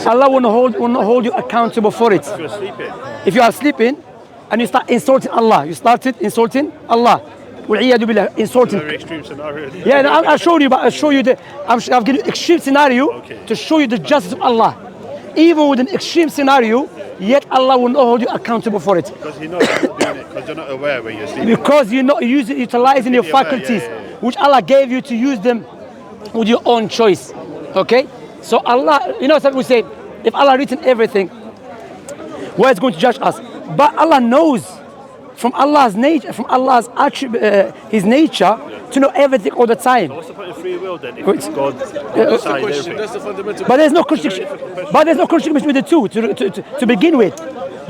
Allah will not hold you accountable for it. If you're sleeping. If you are sleeping and you start insulting Allah, you started insulting Allah. Wal'iyadu billah, insulting. Very extreme scenario. Yeah, no, I'll show you, but I'll show you I'll give you extreme scenario to show you the justice of Allah. Even with an extreme scenario, yet Allah will not hold you accountable for it. Because He knows you're not doing it, because you're not aware when you're sleeping. Because you're not utilizing your faculties, which Allah gave you to use them with your own choice. Okay? So Allah, some people say, if Allah written everything, where is going to judge us? But Allah knows from Allah's nature, from Allah's attribute, His nature, to know everything all the time. What's the point of free will then? If God decides everything. That's the fundamental. But there's no contradiction. But there's no contradiction between the two. To begin with,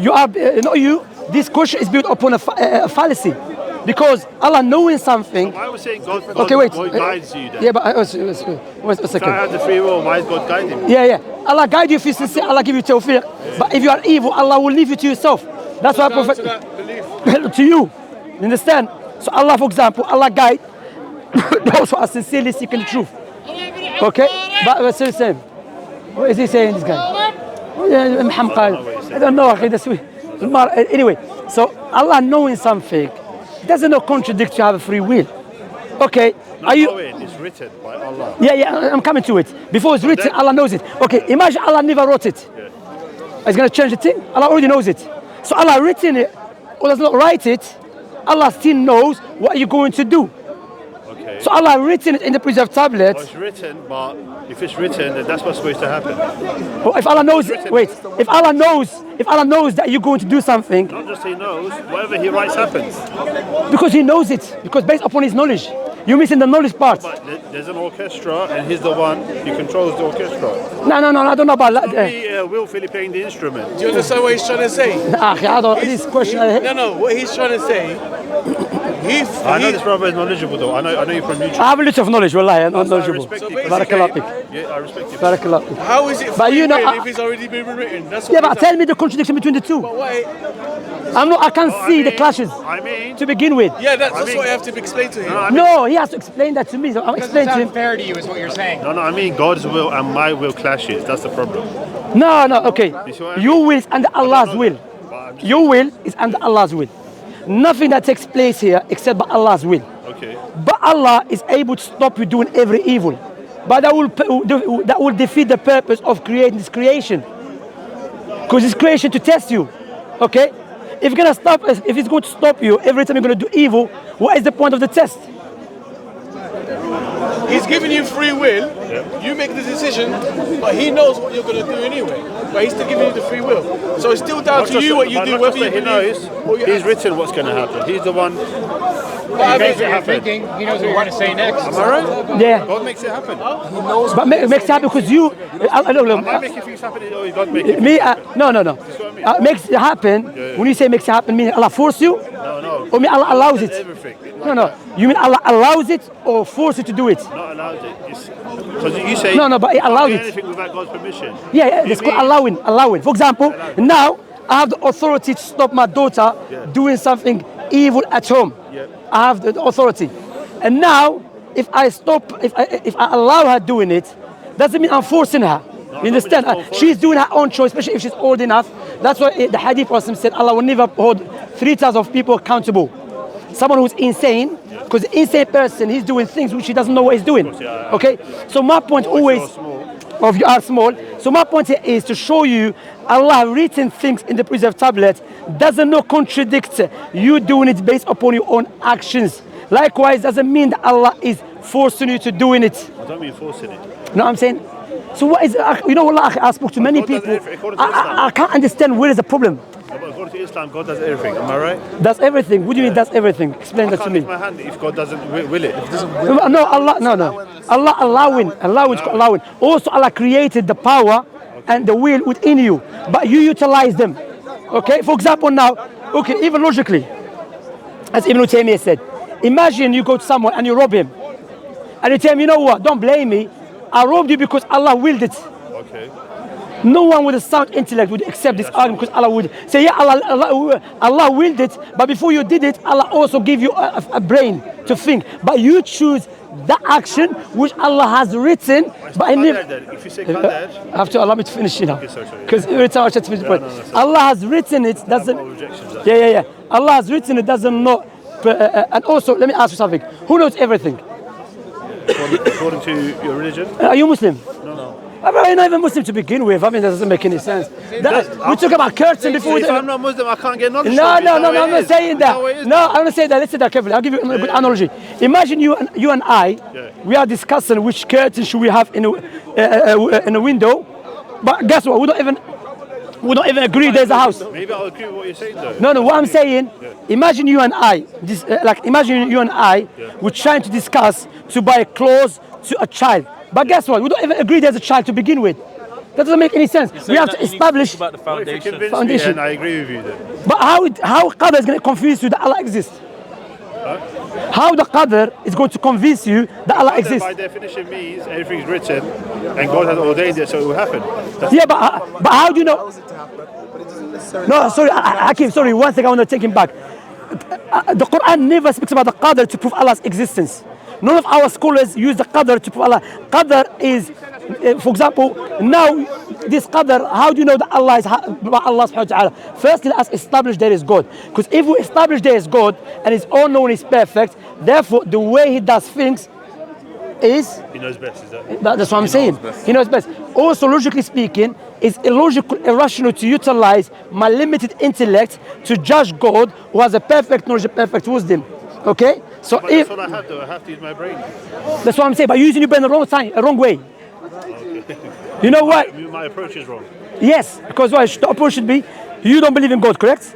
you are not you. This question is built upon a fallacy, because Allah knowing something. Why was saying God guides you then? Yeah, but wait a second. I had the free will. Why is God guiding me? Yeah. Allah guide you if you sincere. Allah give you tawfiq. But if you are evil, Allah will leave you to yourself. That's why Prophet to you. You understand? So Allah, for example, Allah guide those who are sincerely seeking the truth. Okay? But it's the same. What is he saying, this guy? I don't know. Anyway, so Allah knowing something doesn't not contradict to have a free will. Okay? Are you? It's written by Allah. Yeah, I'm coming to it. Before it's written, Allah knows it. Okay, imagine Allah never wrote it. It's going to change the thing? Allah already knows it. So Allah written it, or does not write it, Allah still knows what you're going to do. Okay. So Allah written it in the preserved tablet. Well, it's written, but if it's written, then that's what's supposed to happen. Or if Allah knows, if Allah knows that you're going to do something. Not just He knows, whatever He writes happens. Because He knows it, because based upon His knowledge. You're missing the knowledge part. But there's an orchestra, and He's the one who controls the orchestra. No, I don't know about that. Not willfully playing the instrument. Do you understand what he's trying to say? This question. No, what he's trying to say. I know this brother is knowledgeable though. I know you from YouTube. I have a little of knowledge, wallahi, I'm not knowledgeable. Yeah, I respect you. Barakallah. How is it free will if it's already been written? That's what but tell me the contradiction between the two. I can't see the clashes. To begin with. Yeah, that's what I have to explain to him. No, he has to explain that to me. So I'm explaining to him. Fair to you is what you're saying. No, I mean God's will and my will clashes. That's the problem. No, okay. Your will is under Allah's will. Your will is under Allah's will. Nothing that takes place here except by Allah's will. Okay. But Allah is able to stop you doing every evil. But that will defeat the purpose of creating this creation. Because it's creation to test you. Okay? If it's going to stop you every time you're going to do evil, what is the point of the test? He's giving you free will. You make the decision, but He knows what you're going to do anyway. But He's still giving you the free will. So it's still down to you what you do. Whether He knows, He's written what's going to happen. He's the one. He makes it happen. He knows what you're going to say next. Am I right? Yeah. God makes it happen. He knows. But makes it happen because you. Am I making things happen or God making it? Me? No. Makes it happen. When you say makes it happen, meaning Allah force you? No. Or mean Allah allows it? Everything. No. You mean Allah allows it or force you to do it? Not allows it. Because you say. No, but He allows it. Anything without God's permission. Yeah, it's called allowing. For example, now I have the authority to stop my daughter doing something evil at home. Yeah. I have the authority. And now, if I allow her doing it, doesn't mean I'm forcing her. You understand? She's doing her own choice, especially if she's old enough. That's why the hadith person said Allah will never hold 3 types of people accountable. Someone who's insane, because the insane person, he's doing things which he doesn't know what he's doing. Okay? So my point always, of you are small. So my point here is to show you Allah written things in the preserved tablet doesn't not contradict you doing it based upon your own actions. Likewise, doesn't mean that Allah is forcing you to doing it. I don't mean forcing it. You know what I'm saying? So what is, what I spoke to many people. I can't understand where is the problem. According to Islam, God does everything. Am I right? Does everything. What do you mean does everything? Explain that to me. I can't lift my hand if God doesn't will it. No, Allah allowing. Also, Allah created the power and the will within you, but you utilize them. Okay? For example, now, even logically, as Ibn Taymiyyah said, imagine you go to someone and you rob him, and you tell him, you know what? Don't blame me. I robbed you because Allah willed it. Okay. No one with a sound intellect would accept this argument because Allah would say, yeah, Allah willed it, but before you did it, Allah also gave you a brain to think. But you choose that action which Allah has written. But If you say qadar, I have to allow me to finish, you know, sorry. because every time I try to finish the point, Allah has written it doesn't. Yeah. Allah has written it doesn't know. And also, let me ask you something. Who knows everything? according to your religion. Are you Muslim? No. I'm not even Muslim to begin with. I mean, that doesn't make any sense. We talk about curtain before. If I'm not Muslim, I can't get knowledge. No, I'm not saying that. No, I'm not saying that. Listen to that carefully. I'll give you a good analogy. Imagine you and I, we are discussing which curtain should we have in a window, but guess what? We don't even agree there's a house. Maybe I'll agree with what you're saying though. No, what I'm saying, imagine you and I, we're trying to discuss to buy clothes to a child. But guess what? We don't even agree there's a child to begin with. That doesn't make any sense. We have to establish about the foundation. foundation. Me, I agree with you then. But how Qadr is going to convince you that Allah exists? How the Qadr is going to convince you that Allah exists? By definition means everything's written and God has ordained it so it will happen. But how do you know? No, sorry, Hakim, sorry, one thing I want to take him back. The Quran never speaks about the Qadr to prove Allah's existence. None of our scholars use the Qadr to prove Allah. Qadr is, for example, now this Qadr, how do you know that Allah is Allah subhanahu wa ta'ala? Firstly, let us establish there is God. Because if we establish there is God and His own knowing is perfect, therefore the way He does things is... He knows best, is that? That's what I'm saying. He knows best. Also, logically speaking, it's illogical, irrational to utilize my limited intellect to judge God who has a perfect knowledge, a perfect wisdom. Okay? So but if that's what I have though, I have to use my brain. that's what I'm saying, but using your brain the wrong way. Okay. You know what? My approach is wrong. Yes, because why? The approach should be, you don't believe in God, correct?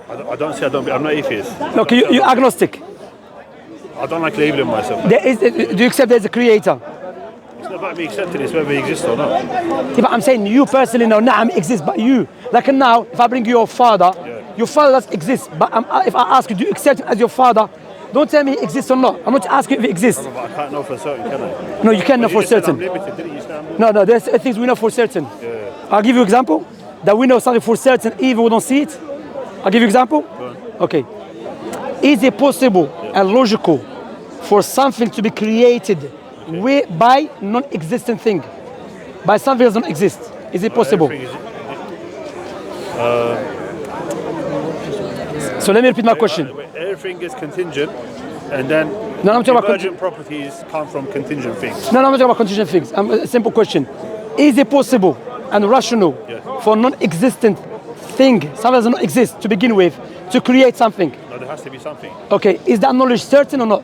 I don't say I'm not atheist. Okay, you're agnostic. I don't like labeling myself. Do you accept there's a creator? It's not about me accepting it, it's whether he exists or not. Yeah, but I'm saying you personally know, Na'am exists, but you. Like now, if I bring you your father does exist, but if I ask you, do you accept him as your father? Don't tell me he exists or not. I'm not asking if he exists. No, but I can't know for certain, can I? No, you can't know for certain. I'm limited, didn't you say I'm limited? No, there's things we know for certain. I'll give you an example that we know something for certain even we don't see it. I'll give you an example. Okay. Is it possible and logical for something to be created by non-existent thing? By something that doesn't exist? Is it possible? So let me repeat my question. Everything is contingent, and then I'm talking about emergent properties come from contingent things. No, I'm not talking about contingent things. A simple question. Is it possible and rational for non-existent thing, something that does not exist to begin with, to create something? No, there has to be something. Okay, is that knowledge certain or not?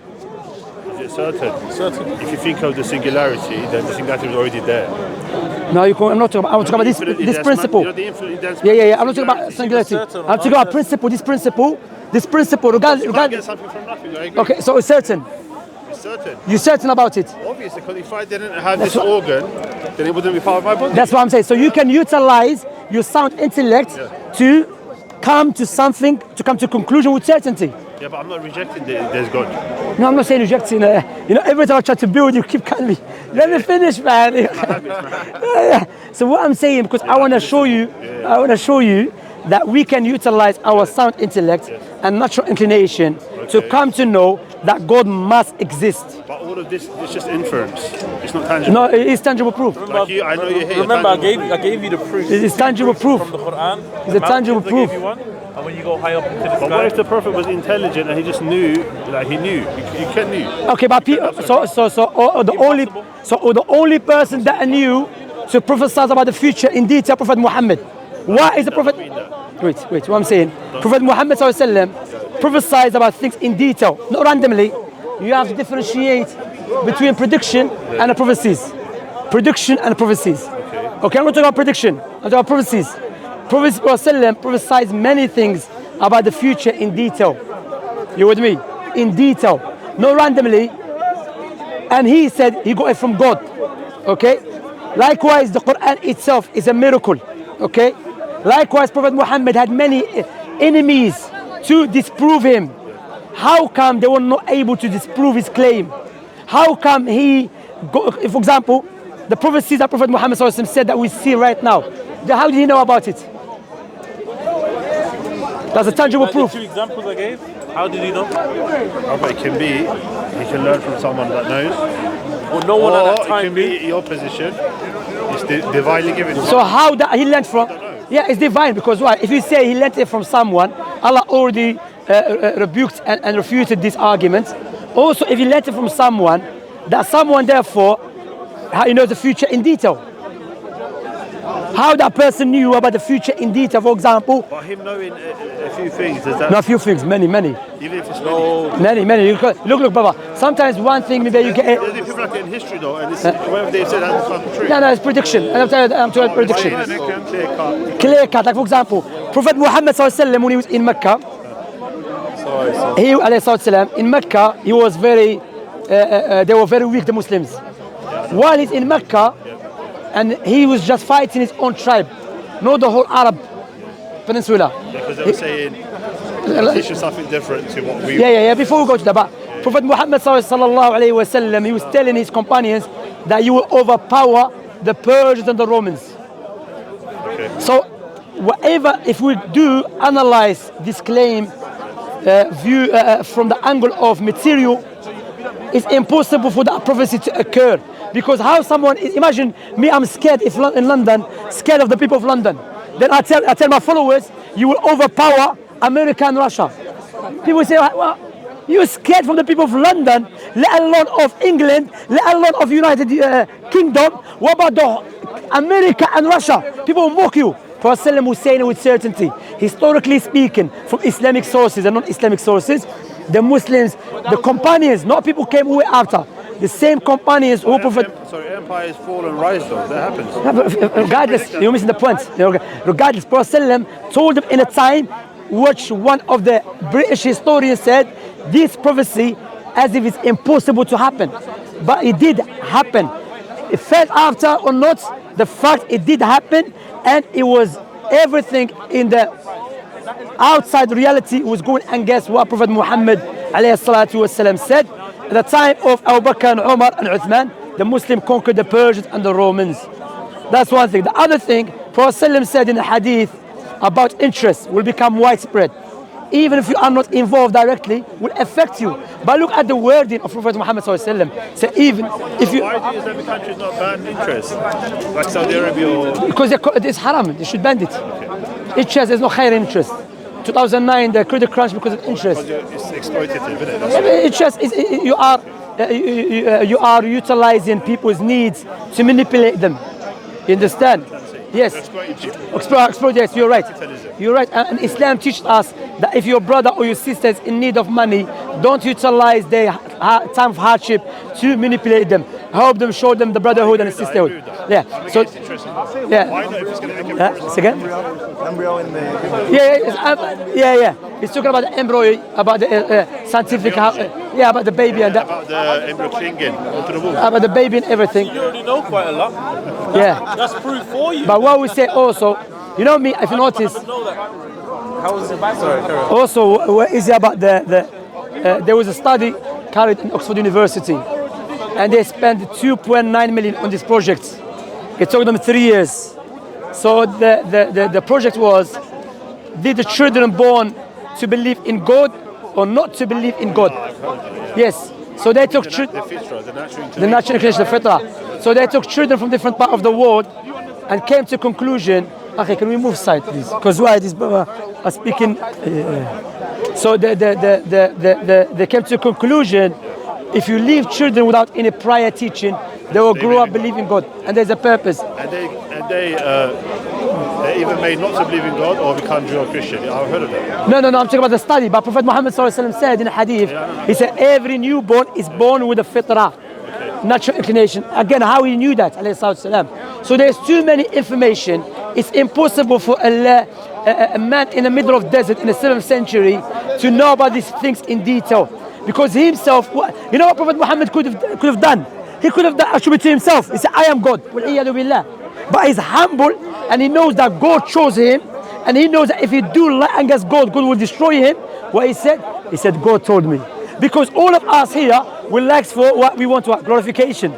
Is it certain? Certain. If you think of the singularity, then the singularity was already there. No, I'm not talking about. I'm talking about this principle. Yeah. I'm not talking about singularity. I'm talking about principle. This principle. Regardless. Get something from nothing. I agree. Okay, so it's certain. It's certain. You're certain about it. Obviously, because if I didn't have this organ, then it wouldn't be part of my body. That's what I'm saying. So you can utilize your sound intellect to come to something, to come to conclusion with certainty. Yeah, but I'm not rejecting that there's God. No, I'm not saying rejecting. Every time I try to build, you keep cutting me. Let me finish, man. So what I'm saying, because I want to show you, that we can utilize our sound intellect and natural inclination to come to know that God must exist. But all of this is just inference. It's not tangible. No, it is tangible proof. Like you, I know you're here. Remember, I gave you the proof. It is tangible proof. From the Quran. It's a tangible proof. I gave you one, and when you go high up into the But sky. what if the Prophet was intelligent and he just knew, like he knew? You can knew. Okay, but the only person that knew to prophesy about the future in detail, Prophet Muhammad. Why is the Prophet? Wait. What I'm saying, Prophet Muhammad _sallam prophesies about things in detail, not randomly. You have to differentiate between prediction and prophecies. Prediction and prophecies. Okay, I'm not talking about prediction. I'm talking about prophecies. Prophet ﷺ prophesies many things about the future in detail. You with me? In detail, not randomly. And he said he got it from God. Okay. Likewise, the Quran itself is a miracle. Okay. Likewise, Prophet Muhammad had many enemies to disprove him. How come they were not able to disprove his claim? How come for example, the prophecies that Prophet Muhammad SAW said that we see right now. How did he know about it? That's a tangible Like proof. the 2 examples I gave. How did he know? But it can be, he can learn from someone that knows. Well, no one at Or that it time can knew. be your position. It's divinely given. So how that he learned from? Yeah, it's divine, because why? If you say he learned it from someone, Allah already rebuked and refuted this argument. Also, if he learned it from someone, that someone therefore, he knows the future in detail. How that person knew about the future in detail, for example. But him knowing a few things, does that? Not a few things, many. Even if it's Many. Look, Baba. Sometimes one thing maybe you get. There's people like in history though, and it's, whatever they said hasn't come true. No, it's prediction. I'm telling you prediction. Clear cut. Clear cut. Like for example, Prophet Muhammad SAW, when he was in Mecca, in Mecca, he was very. They were very weak, the Muslims. While he's in Mecca, and he was just fighting his own tribe, not the whole Arab peninsula. Because they were saying teach us something different to what we. Yeah. Before we go to that, but Prophet Muhammad sallallahu alaihi wasallam, he was telling his companions that you will overpower the Persians and the Romans. Okay. So, whatever, if we do analyze this claim, view from the angle of material, it's impossible for that prophecy to occur. Because how someone, imagine me, I'm scared in London, scared of the people of London. Then I tell my followers, you will overpower America and Russia. People say, well, you're scared from the people of London, let alone of England, let alone of United Kingdom. What about the America and Russia? People will mock you. Prophet was saying it with certainty. Historically speaking, from Islamic sources and non-Islamic sources, the Muslims, the companions, not people came way after. The same companions who Prophet. Sorry, empires fall and rise though. That happens. Regardless, you're missing the point. Regardless, Prophet told them in a time which one of the British historians said this prophecy as if it's impossible to happen. But it did happen. It fell after or not, the fact it did happen, and it was everything in the outside reality was going against what Prophet Muhammad ﷺ said. At the time of Abu Bakr and Umar and Uthman, the Muslims conquered the Persians and the Romans. That's one thing. The other thing, Prophet ﷺ said in the hadith about interest will become widespread. Even if you are not involved directly, will affect you. But look at the wording of Prophet Muhammad ﷺ. So even if you... Why do Islamic countries not ban interest? Like Saudi Arabia or... Because it's haram, they should ban it. Interest, there's no higher interest. 2009, the credit crunch because of interest. It's exploitative, isn't it? Interest is you are utilizing people's needs to manipulate them. You understand? Yes. Exploit. Yes, you're right. You're right. And Islam teaches us that if your brother or your sister is in need of money, don't utilize their time of hardship to manipulate them. Help them, show them the brotherhood and the sisterhood. Yeah. So, yeah. Why not if it's going to make it again? Embryo in the... Yeah. He's talking about the embryo, about the scientific, about the baby and that. About the embryo clinging onto the wall. About the baby and everything. You already know quite a lot. Yeah. That's proof for you. But what we say also, you know me, if you notice, How was it? Sorry, carry on. also what is it about there was a study carried in Oxford University, and they spent 2.9 million on this project. It took them 3 years. So the project was, did the children born to believe in God or not to believe in God? Yes. So they took The fitra, the natural inclination, the fitra. So they took children from different parts of the world and came to conclusion. Okay, can we move side, please? Because why this brother are speaking? So they came to conclusion: if you leave children without any prior teaching, they will grow up believing God, and there's a purpose. And they either made not to believe in God or become Jew or Christian. I've heard of that. No, I'm talking about the study. But Prophet Muhammad ﷺ said in a hadith, he said every newborn is born with a fitrah, natural inclination. Again, how he knew that, alayhi salatu wasalam. So there's too many information. It's impossible for a man in the middle of desert in the 7th century to know about these things in detail. Because he himself, you know what Prophet Muhammad could have done? He could have done attribute to himself. He said, I am God. But he's humble and he knows that God chose him, and he knows that if he do lie against God, God will destroy him. What he said? He said, God told me. Because all of us here will ask for what we want, glorification.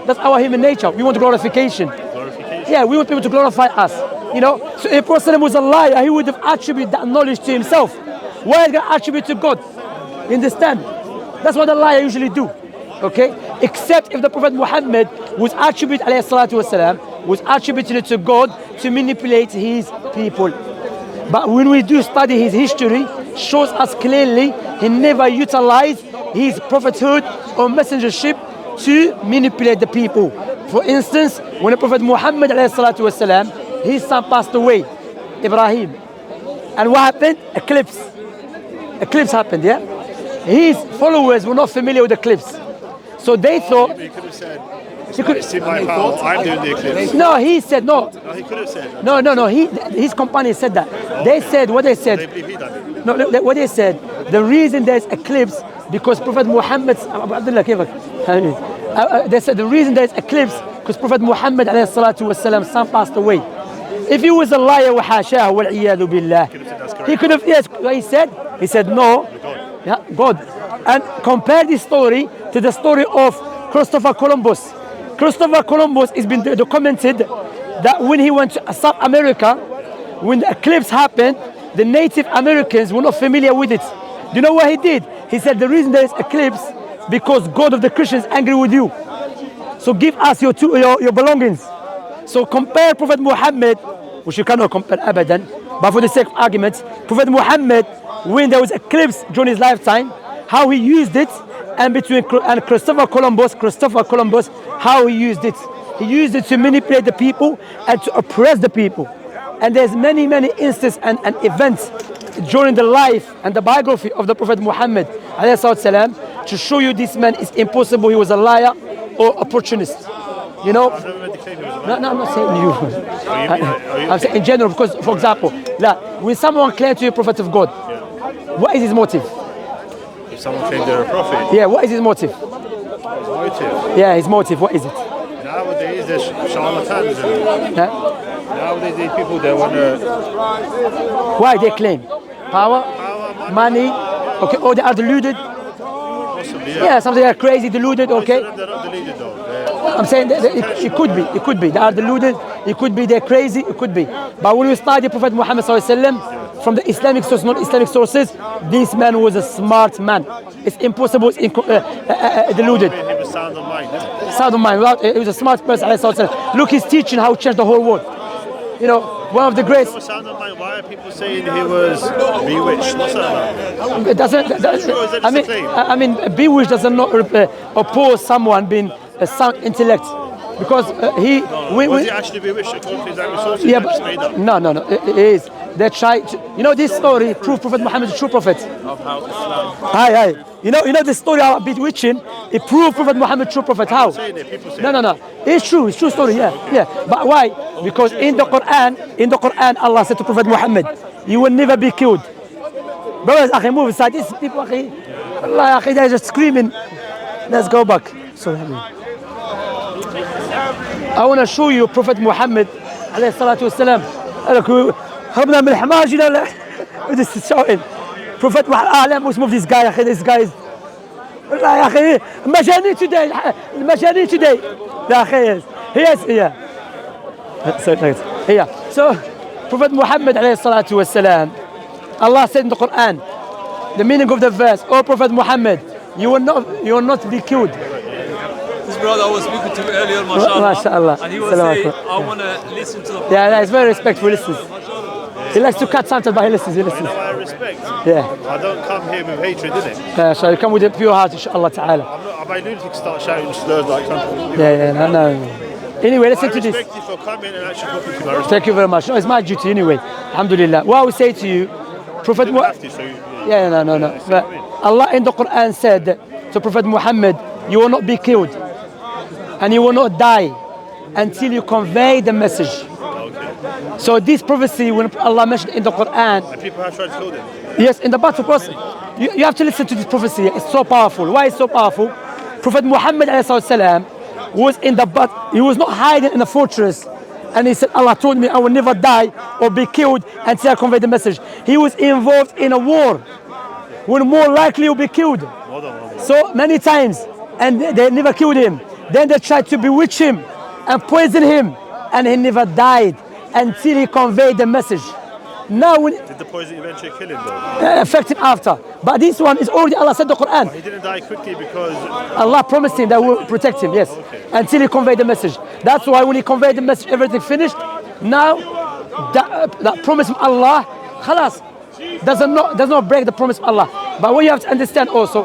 That's our human nature. We want glorification. Yeah, we want people to glorify us. You know, so if Prophet was a liar, he would have attributed that knowledge to himself. Why is he going to attribute to God? You understand? That's what the liar usually do. Okay? Except if the Prophet Muhammad was attributed, alayhi salatu wasalam, was attributed to God to manipulate his people. But when we do study his history, shows us clearly he never utilized his prophethood or messengership to manipulate the people. For instance, when the Prophet Muhammad alayhi salatu wasalam, his son passed away, Ibrahim. And what happened? Eclipse. Eclipse happened, yeah? His followers were not familiar with eclipse. So they thought... He could have said, it's in my power, I'm doing the eclipse. No, he said no. No, he could have said. No. His company said that. They said, what they said... They believe he done it. No, what they said, the reason there's eclipse, because Prophet Muhammad... They said the reason there's eclipse, because Prophet Muhammad alayhi salatu wasalam's son passed away. If he was a liar, وحاشاه والعياذ بالله, he could have, yes, what he said? He said no. Yeah, God. And compare this story to the story of Christopher Columbus. Christopher Columbus has been documented that when he went to South America, when the eclipse happened, the Native Americans were not familiar with it. Do you know what he did? He said the reason there is eclipse because God of the Christians is angry with you. So give us your belongings. So compare Prophet Muhammad, which you cannot compare abadan, but for the sake of argument, Prophet Muhammad, when there was eclipse during his lifetime, how he used it, and Christopher Columbus, how he used it. He used it to manipulate the people and to oppress the people. And there's many instances and events during the life and the biography of the Prophet Muhammad ﷺ to show you this man is impossible. He was a liar or opportunist. You know? No, I'm not saying you. I'm saying in general, because, for example, when someone claims to be a prophet of God, what is his motive? If someone claimed they're a prophet. Yeah, what is his motive? His motive? Yeah, his motive, what is it? Nowadays, there's charlatans. Nowadays, these people, they want to... Why they claim? Power, money, okay, or they are deluded? Possibly, Yeah, something are crazy, deluded, okay? They're not deluded, though. I'm saying that it could be. They are deluded, it could be they're crazy, it could be. But when we study Prophet Muhammad ﷺ, from the Islamic sources, non-Islamic sources, this man was a smart man. It's impossible, it's deluded. He was sound of mind, isn't it? Sound of mind. He was a smart person. Look, his teaching, how it changed the whole world. You know, one of the greats. Sound of mind. Why are people saying he was bewitched? What's that about? It doesn't. I mean, bewitched does not oppose someone being a sound intellect, because he. Was he actually bewitched according to his own sources? Yeah, but no. It is. They try to, you know, this story prove Prophet Muhammad is a true prophet. Of how Islam. Hi. You know the story about bewitching. It proved Prophet Muhammad true prophet. How? No. It's true story. Yeah. But why? Because in the Quran, Allah said to Prophet Muhammad, "You will never be killed." Brothers, move aside. These people, Allah, they're just screaming. Let's go back. Sorry. I want to show you Prophet Muhammad عليه الصلاة والسلام. هربنا من الحمار جينا this is shouting. Prophet Muhammad, let's move this guy. This guy is والله يا أخي مجانين today. يا أخي So Prophet Muhammad عليه الصلاة والسلام, Allah said in the Quran, the meaning of the verse, "Oh Prophet Muhammad, you will not be killed." This brother I was speaking to earlier, mashallah, and he was saying, I want to listen to the Prophet. Yeah, he's very respectful, he listens. He likes to cut sometimes, but he listens. You know I respect. Yeah. I don't come here with hatred, innit? So you come with a pure heart, inshallah ta'ala. I'm a lunatic start shouting slurs like something. No. Anyway, listen to this. I respect you for coming and actually talking to me. Thank you very much. No, it's my duty anyway. Alhamdulillah. What I would say to you, Prophet Muhammad. No. But Allah in the Quran said to Prophet Muhammad, you will not be killed and you will not die until you convey the message. So this prophecy, when Allah mentioned in the Quran, And people have tried to kill them. yes, in the battle process, you have to listen to this prophecy. It's so powerful. Why it's so powerful? Prophet Muhammad ﷺ was in the he was not hiding in a fortress, and he said, Allah told me I will never die or be killed until I convey the message. He was involved in a war when more likely he'll be killed. So many times, and they never killed him. Then they tried to bewitch him and poison him, and he never died until he conveyed the message. Now, when Did the poison eventually kill him though? affect him after. But this one is already, Allah said in the Quran. He didn't die quickly because Allah promised him that will protect him, yes, until he conveyed the message. That's why when he conveyed the message, everything finished. Now, that promise from Allah, khalas, does not break the promise of Allah. But what you have to understand also,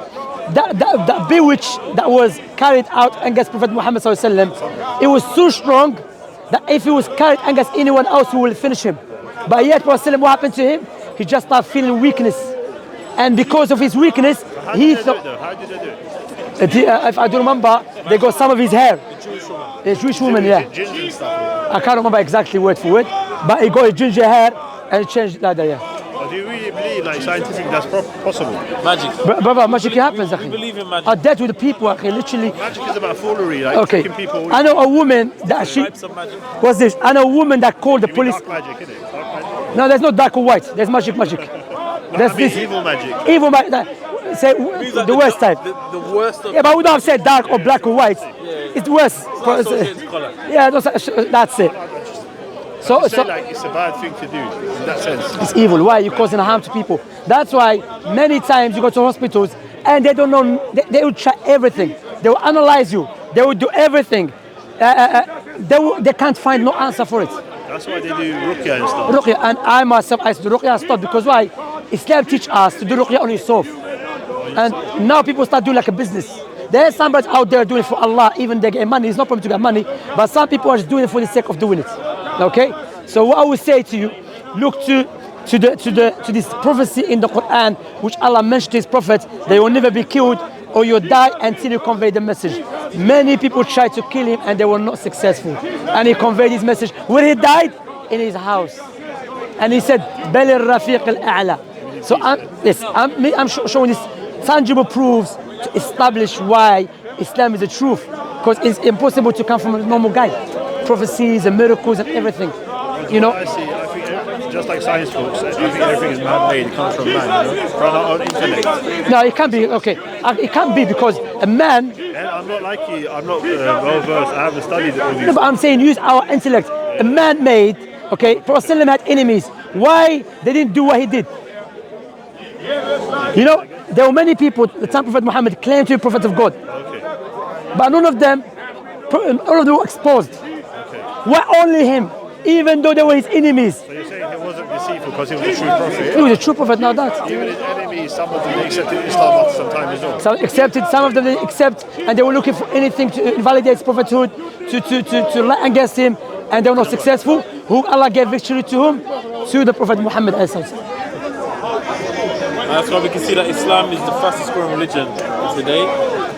that bewitch that was carried out against Prophet Muhammad sallallahu alaihi wasallam, it was so strong that if it was carried against anyone else, who will finish him. But yet, Prophet, what happened to him? He just started feeling weakness, and because of his weakness, he thought. How did they do it? If I don't remember, they got some of his hair. The Jewish woman, yeah. Ginger and stuff. I can't remember exactly word for word, but he got his ginger hair and changed like that, yeah. Do you really believe, like, scientifically that's possible? Magic. Brother, magic happens, We believe in magic. I dealt with the people, literally. Magic is about foolery, like Okay, tricking people. I know a woman that she. Types of magic. What's this? I know a woman that called the You mean police. dark magic, isn't it? Dark magic. No, there's no dark or white. There's magic. There's I mean, this evil magic. evil magic. Say Means like the worst type. The worst of Yeah, but we don't have said dark or black or white. It's worse. associated colour. Yeah, that's it. So Say like it's a bad thing to do in that sense. it's evil. Why? You're causing harm to people. That's why many times you go to hospitals and they don't know. They will try everything. They will analyze you. They will do everything. They can't find no answer for it. That's why they do ruqya and stuff. Ruqya, and I myself, I used to do ruqya and stop, because why? Islam teach us to do ruqya on yourself. And now people start doing like a business. There's somebody out there doing it for Allah, even they get money. It's not problem to get money, but some people are just doing it for the sake of doing it. Okay? So what I would say to you, look to this prophecy in the Quran, which Allah mentioned to his prophet, they will never be killed or you die until you convey the message. Many people tried to kill him and they were not successful. And he conveyed his message. Where he died? In his house. And he said, Bal al-Rafiq al-A'la. So I'm showing this tangible proofs to establish why Islam is the truth. Because it's impossible to come from a normal guy. Prophecies and miracles and everything. You know? I think just like science books, I think everything is man-made. It comes from man, you know, from our own intellect. No, it can't be. Okay, it can't be because a man. And I'm not like you. I'm not well-versed. I haven't studied all these. No, but I'm saying use our intellect. A man made. Okay, Prophet ﷺ had enemies. Why they didn't do what he did? You know, there were many people. The time Prophet Muhammad claimed to be prophet of God, but none of them were exposed. Why only him? Even though they were his enemies. So you're saying he wasn't deceitful because he was a true prophet? He was a true prophet, now that. Even his enemies, some of them they accepted Islam after some time as well. Some accepted, some of them they accept, and they were looking for anything to invalidate his prophethood, to lie against him, and they were not successful. Who Allah gave victory to whom? To the Prophet Muhammad. That's why we can see that Islam is the fastest growing religion today.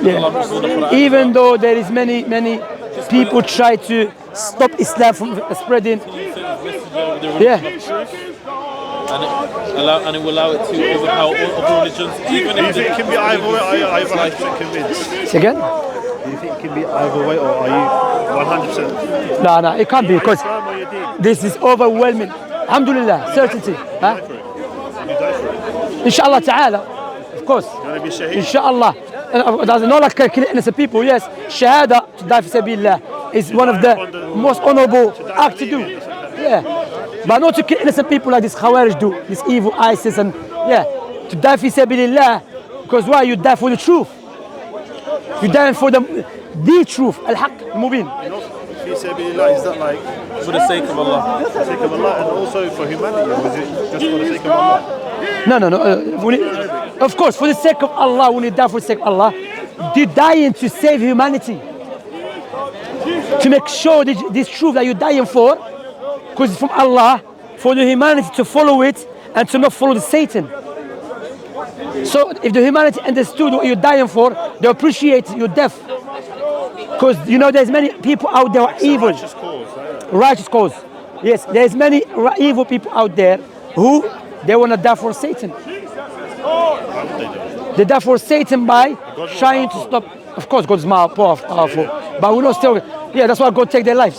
Yeah. Even though there is many people try to stop Islam from spreading. Yeah. And it will allow it to overpower other religions. Even Do you if think it can be either way, or are you 100% convinced? Say again? Do you think it can be either way, or are you 100%? No, it can't be, because Islam or your deen? this is overwhelming. Alhamdulillah, certainty. Huh? You die for it. Inshallah ta'ala, of course. You want to be shaheed? Inshallah. Does not like killing innocent people, yes. Shahada, to die for sabilillah, is one of the most honorable acts to do. Yeah. But not to kill innocent people like this Khawarij do, this evil ISIS, and yeah. To die for sabilillah, because why? You die for the truth. You die for the truth, al-haq, al-mubin. Fi sabilillah, is that like for the sake of Allah. for the sake of Allah and also for humanity, or is it just for the sake of Allah? No. Of course, for the sake of Allah, when you die for the sake of Allah, you're dying to save humanity. To make sure that this truth that you're dying for, because it's from Allah, for the humanity to follow it and to not follow the Satan. So if the humanity understood what you're dying for, they appreciate your death. Because you know there's many people out there who are evil. Righteous cause. Righteous cause. Yes, there's many evil people out there who they want to die for Satan. How would they do it? They die for Satan by trying to stop. Of course, God is more powerful, but we don't still. Yeah, that's why God take their lives.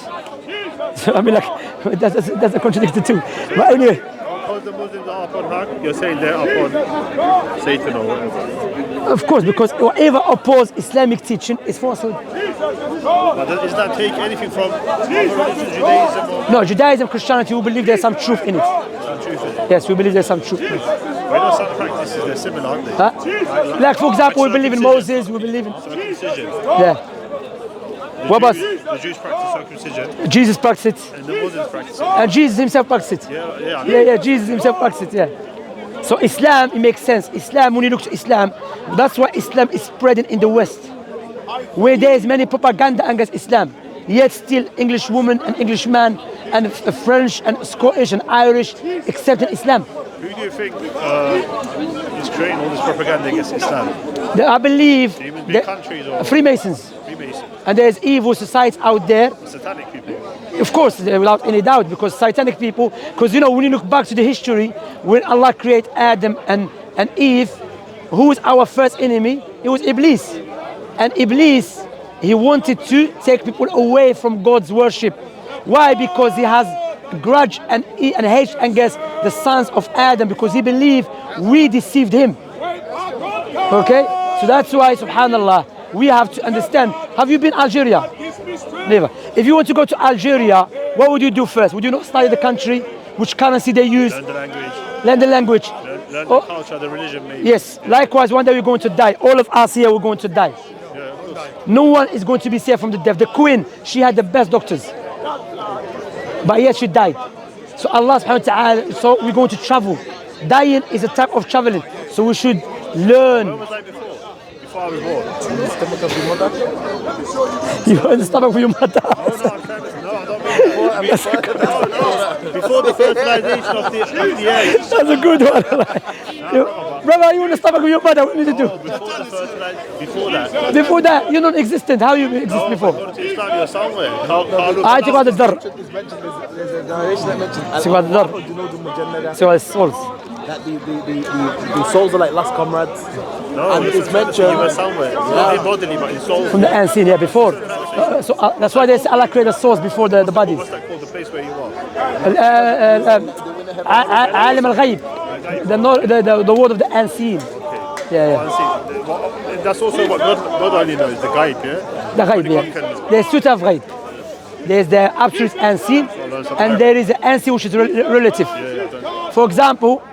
So I mean, like that's a contradiction too. But anyway, because the Muslims are up on haq, you're saying they're up on Satan or whatever. Of course, because whoever opposes Islamic teaching is falsehood. But does that take anything from other religions, Judaism? Or No, Judaism, Christianity, we believe there's some truth in it. some truth in it? Yes, we believe there's some truth in it. We know some practices, they're similar, aren't they? Huh? Like, for example, we believe in Moses, we believe in... Circumcision. Yeah. What about... The Jews practice circumcision, Jesus practiced it. and the Muslims practice it. And Jesus himself practiced it. Yeah, Jesus himself practiced it, yeah. So Islam, it makes sense. Islam, when you look to Islam, that's why Islam is spreading in the West, where there is many propaganda against Islam. Yet still English woman and English man and French and Scottish and Irish accepting Islam. Who do you think is creating all this propaganda against Islam? I believe Even big countries or Freemasons. Freemasons? And there's evil societies out there. Satanic people. Of course, without any doubt, because satanic people, because you know, when you look back to the history, when Allah created Adam and Eve, who was our first enemy? It was Iblis. And Iblis, he wanted to take people away from God's worship. Why? Because he has grudge and hate against the sons of Adam, because he believed we deceived him. Okay? So that's why, subhanallah, we have to understand. Have you been Algeria? Never. If you want to go to Algeria, what would you do first? Would you not study the country, which currency they use? Learn the language. Learn the language. Learn the culture, the religion, maybe. Yes. Likewise, one day we're going to die. All of us here, we're going to die. Yeah, of course. No one is going to be safe from the death. The queen, she had the best doctors, but yet she died. So Allah subhanahu wa ta'ala, so we're going to travel. Dying is a type of traveling. So we should learn. When was I before? Before I was born? You were in the stomach of your mother. No, I'm trying to, no, I don't mean that. No. Before the fertilization of the egg. That's a good one. Brother, you in the stomach of your mother, what did you do? Before the fertilization, before that. Before that, you're non-existent. How you exist before? According to Islam, you're somewhere. I think about the dar. See about the dar. See about the souls. That the souls are like last comrades. No, and it's mentioned. You were somewhere. Not in bodily, but in soul. From the unseen, yeah, before. That's why they say Allah created souls before the bodies. What's that called? The place where you are? عالم الغيب. The word of the unseen. Yeah. Unseen. That's also what God only knows, the ghaib, yeah? The ghaib, yeah. There's two types of ghaib. There's the absolute unseen, and there is the unseen which is relative. For example,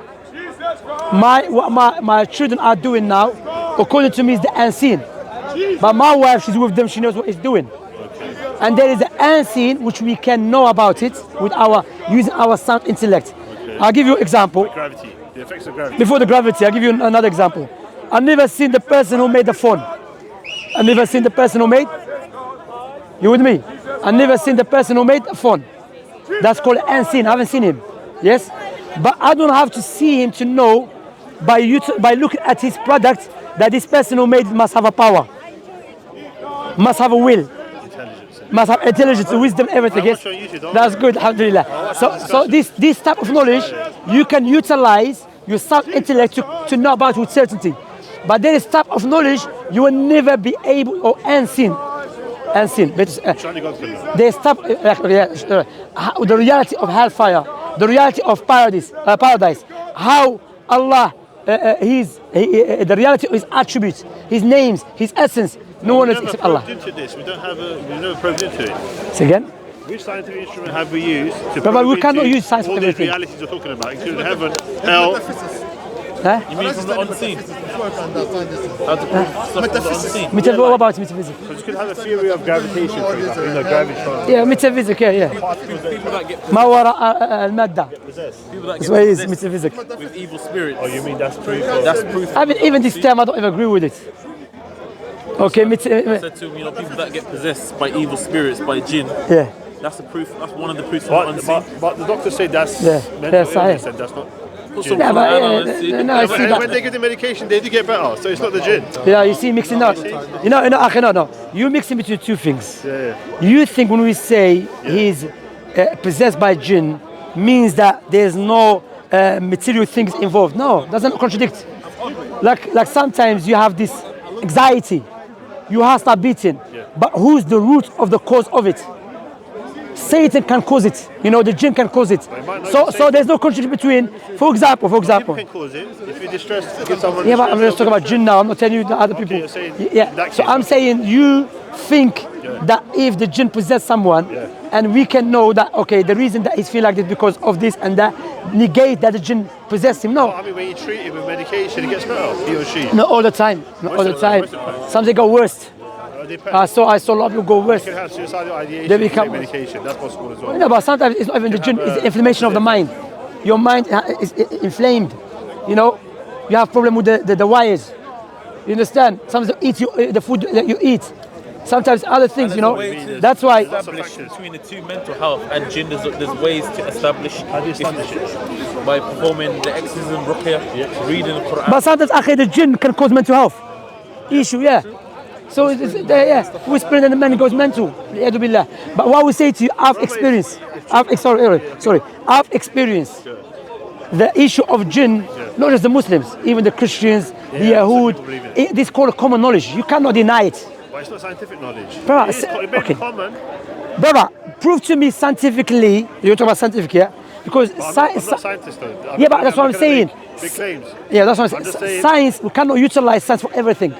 what my children are doing now, according to me, is the unseen. But my wife, she's with them, she knows what she's doing. And there is the unseen, which we can know about it with using our sound intellect. I'll give you an example. Gravity, the effects of gravity. Before the gravity, I'll give you another example. I've never seen the person who made the phone. I've never seen the person who made. You with me? I've never seen the person who made a phone. That's called unseen. I haven't seen him. Yes? But I don't have to see him to know by looking at his product that this person who made it must have a power, must have a will, must have intelligence, wisdom, everything. Yes? That's good, alhamdulillah. So this type of knowledge, you can utilize your sound intellect to know about with certainty. But there is type of knowledge you will never be able, or unseen. But there's type, the reality of hellfire, the reality of paradise, how Allah, the reality of His attributes, His names, His essence. No one is except Allah. Into this. We don't have we never probed into it. Say again? Which scientific instrument have we used to But we cannot use science for all the everything. realities we're talking about, including heaven, hell? Huh? You mean from the unseen? How to prove stuff from the unseen? What about metaphysics? Because you could have a theory of gravitation, for example, gravity. Yeah, metaphysics, yeah. People that get ما وراء المادة. people that That's get why it's possessed metaphysics. with evil spirits. Oh, you mean that's proof? That's proof. I mean, even this term, I don't even agree with it. Okay, I said to him, people that get possessed by evil spirits, by jinn. yeah. That's the proof. That's one of the proofs of the unseen. But the doctor said that's mental illness, and that's not. Also, Yeah, but no, see And when that. they give the medication, they do get better. So it's not the jinn. Yeah, you see, mixing up. No. You mixing between two things. Yeah. You think when we say he's possessed by jinn means that there's no material things involved. No, doesn't contradict. Like sometimes you have this anxiety, your heart start beating, but who's the root of the cause of it? Satan can cause it. You know, the jinn can cause it. So there's no contradiction between, for example. You can cause it if you distress someone. Yeah, but I'm just talking about jinn now. I'm not telling you the other people. You're saying So I'm saying you think that if the jinn possess someone, and we can know that, okay, the reason that he's feeling like this because of this and that, negate that the jinn possess him. No. I mean, when you treat him with medication, it gets better, he or she. Not all the time. Not all the time. Some they go worse. I saw a lot of people go worse. You can have suicidal ideation, They become medication, that's possible as well. No, but sometimes it's not even the jinn, it's the inflammation of the mind. Your mind is inflamed. You know, you have problem with the wires. You understand? Sometimes you eat the food that you eat. Sometimes other things, you know. That's why. Establish between the two, mental health and jinn, there's ways to establish. How do you establish it? By performing the exorcism, ruqyah, reading the Quran. But sometimes the jinn can cause mental health issue, yeah. So whispering and the man goes mental. But what we say to you, I've experienced. I've experienced the issue of jinn, not just the Muslims, even the Christians, the Yahud. This is called common knowledge. You cannot deny it. But it's not scientific knowledge. Brother, It may be common. Brother, prove to me scientifically. You're talking about scientific, yeah? Because I'm not a scientist though. Yeah, but that's what I'm saying. Big claims. Yeah, that's what I'm saying. Science, we cannot utilize science for everything.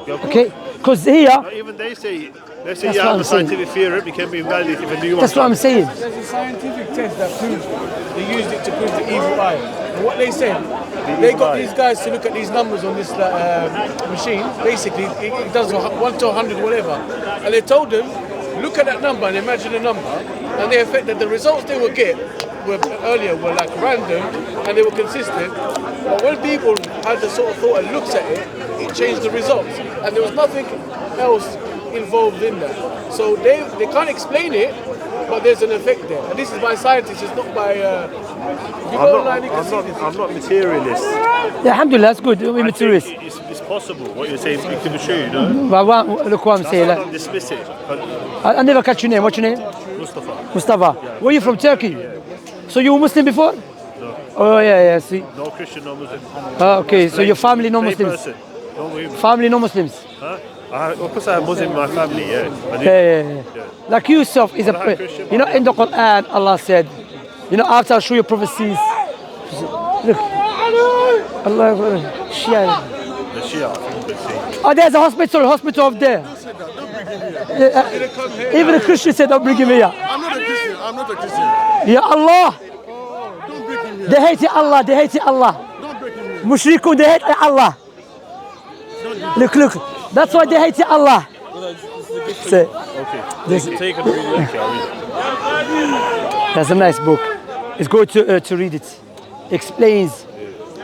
Okay? Because here, Even they say you have a scientific theorem, it can be invalid if a new one. that's what I'm saying. There's a scientific test that proves they used it to prove the evil eye. And what they said, they got these guys to look at these numbers on this machine. Basically, it does 1 to 100, whatever. And they told them, look at that number and imagine a number. And they effect that the results they would get earlier were like random and they were consistent. But when people had the sort of thought and looks at it, it changed the results. And there was nothing else involved in that. So they can't explain it, but there's an effect there. And this is by scientists, it's not by... I'm not materialist. Yeah, alhamdulillah, that's good. We're materialists. It's possible. What you're saying it could be true, you know? But look what I'm saying. I don't dismiss it. I never catch your name. What's your name? Mustafa. Where are you from? Turkey? So you were Muslim before? No. Oh, yeah, see. No Christian, no Muslim. Okay, so your family, no Same Muslims? person. No Muslim. Family, no Muslims? Huh? Of course I have Muslim in my family, yeah. Yeah. Like Yusuf is you know, in the Quran, Allah said, you know, after I'll show you prophecies. Look. Allah, Shia. The Shia, I think you could see. Oh, there's a hospital up there. Even the Christians said, don't bring him here. I'm not a Christian. Ya Allah. Don't bring him here. They hate Allah. Don't bring him here. Mushrikun, they hate Allah. Look. That's why they hate Allah. Say, Okay. Take a read. that's a nice book. It's good to read it. Explains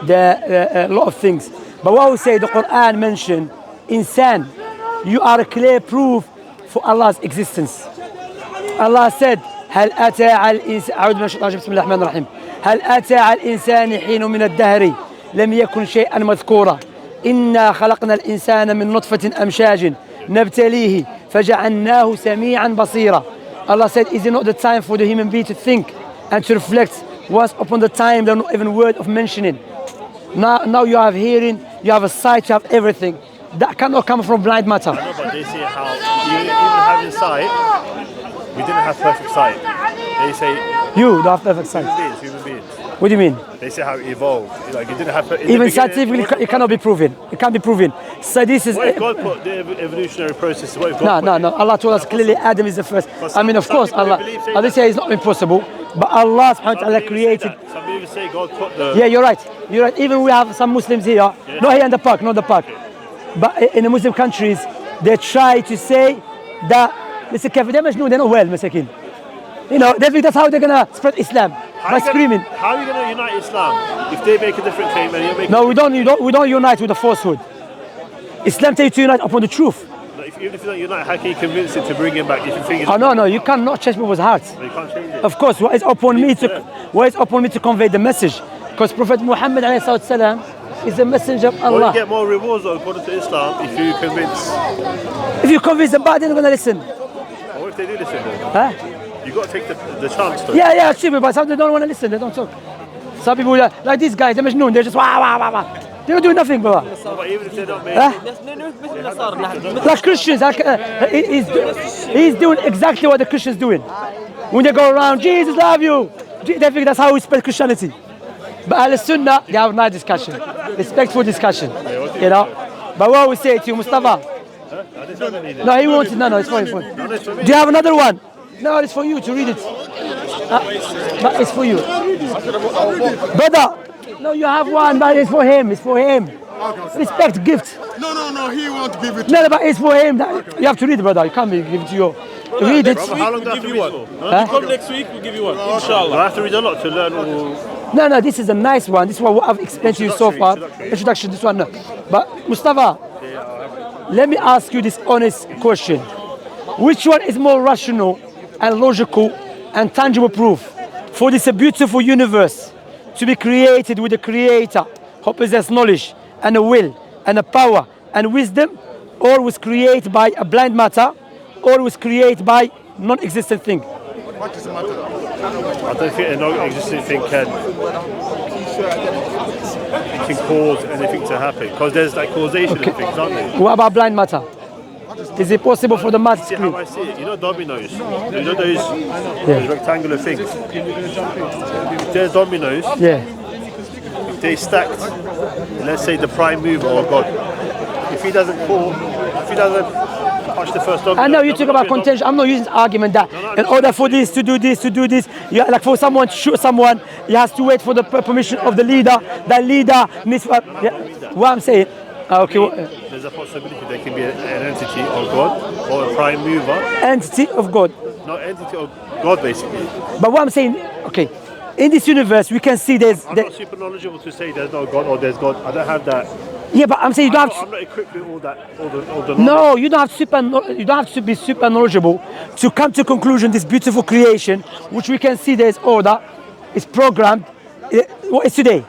a lot of things. But what we say, the Quran mentioned, insan, you are a clear proof for Allah's existence. Allah said, هل أتى على الإنسان أعوذ بالله من الشيطان الرجيم بسم الله الرحمن الرحيم هل أتى على الإنسان حين من الدهر لم يكن شيئا مذكورا إنا خلقنا الإنسان من نطفة أمشاج نبتليه فجعلناه سميعا بصيرا. Allah said, is it not the time for the human being to think and to reflect? Once upon the time there are not even word of mentioning. Now you have hearing, you have a sight, you have everything. That cannot come from blind matter. No, but they say how even having sight, we didn't have perfect sight. They say You don't have perfect sight. human beings. What do you mean? They say how it evolved. Like it didn't have. Even scientifically, it cannot be proven. It can't be proven. So this is. What if God put the evolutionary process? What if God No. Allah told us clearly Adam is the first. I mean, of course, Allah. Allah say it's not impossible, but Allah subhanahu wa ta'ala created. Some people say God put the. Yeah, you're right. Even we have some Muslims here, not here in the park, not the park, but in the Muslim countries, they try to say that listen, they're not well, masakin. You know, they think that's how they're gonna spread Islam by screaming. How are you gonna unite Islam if they make a different claim and you make? No, we don't unite with the falsehood. Islam tells you to unite upon the truth. Even if you don't unite, how can you convince it to bring him back if you think? Oh no, you cannot change people's hearts. You can't change it. Of course, what is upon me to convey the message? Because Prophet Muhammad ﷺ is the messenger of Allah. Well, you get more rewards according to Islam if you convince. If you convince them, but they're not gonna listen. Or what if they do listen though? Huh? You got to take the chance though. Yeah, actually, but some they don't want to listen. They don't talk. Some people like these guys, they're majnoon. They're just wah. They're not doing nothing, brother. But even if they don't make Like Christians, he's doing exactly what the Christians doing. When they go around, Jesus love you. They think that's how we spread Christianity. But Al Sunnah, they have a nice discussion, respectful discussion. You know. But what we say to you, Mustafa? No, he wants it. No, it's for him. Do you have another one? No, it's for you to read it. But it's for you. Brother, no, you have one, but it's for him. It's for him. Respect, gift. No, he won't give it. No, but it's for him. You have to read it, brother. You can't give it to you. Read it. How long do I have to read for? You come next week, we'll give you one. Inshallah. I have to read a lot to learn all. No, this is a nice one. This is what I've explained to you so far. Introduction, this one, no. But Mustafa, let me ask you this honest question. Which one is more rational and logical and tangible proof for this beautiful universe to be created with a creator who possesses knowledge and a will and a power and wisdom, or was created by a blind matter, or was created by non-existent thing? What is the matter? I don't think a non-existent thing can cause anything to happen, because there's like causation of things, aren't there? What about blind matter? Is it possible for the matter to See how I see it? You know dominoes? You know those rectangular things? If there's dominoes, Yeah. if they stacked, let's say the prime mover or God, if he doesn't touch the first domino. I know you talk about contention. I'm not using this argument that in order for this to do this, you like for someone to shoot someone, you have to wait for the permission of the leader. That leader needs. What I'm saying. Okay. There's a possibility there can be an entity of God or a prime mover. Entity of God. Not entity of God, basically. But what I'm saying, okay, in this universe we can see there's. I'm not super knowledgeable to say there's no God or there's God. I don't have that. Yeah, but I'm saying you don't have. I'm not equipped with all the No, you don't have to be super knowledgeable to come to conclusion this beautiful creation, which we can see there's order, it's programmed. What is today?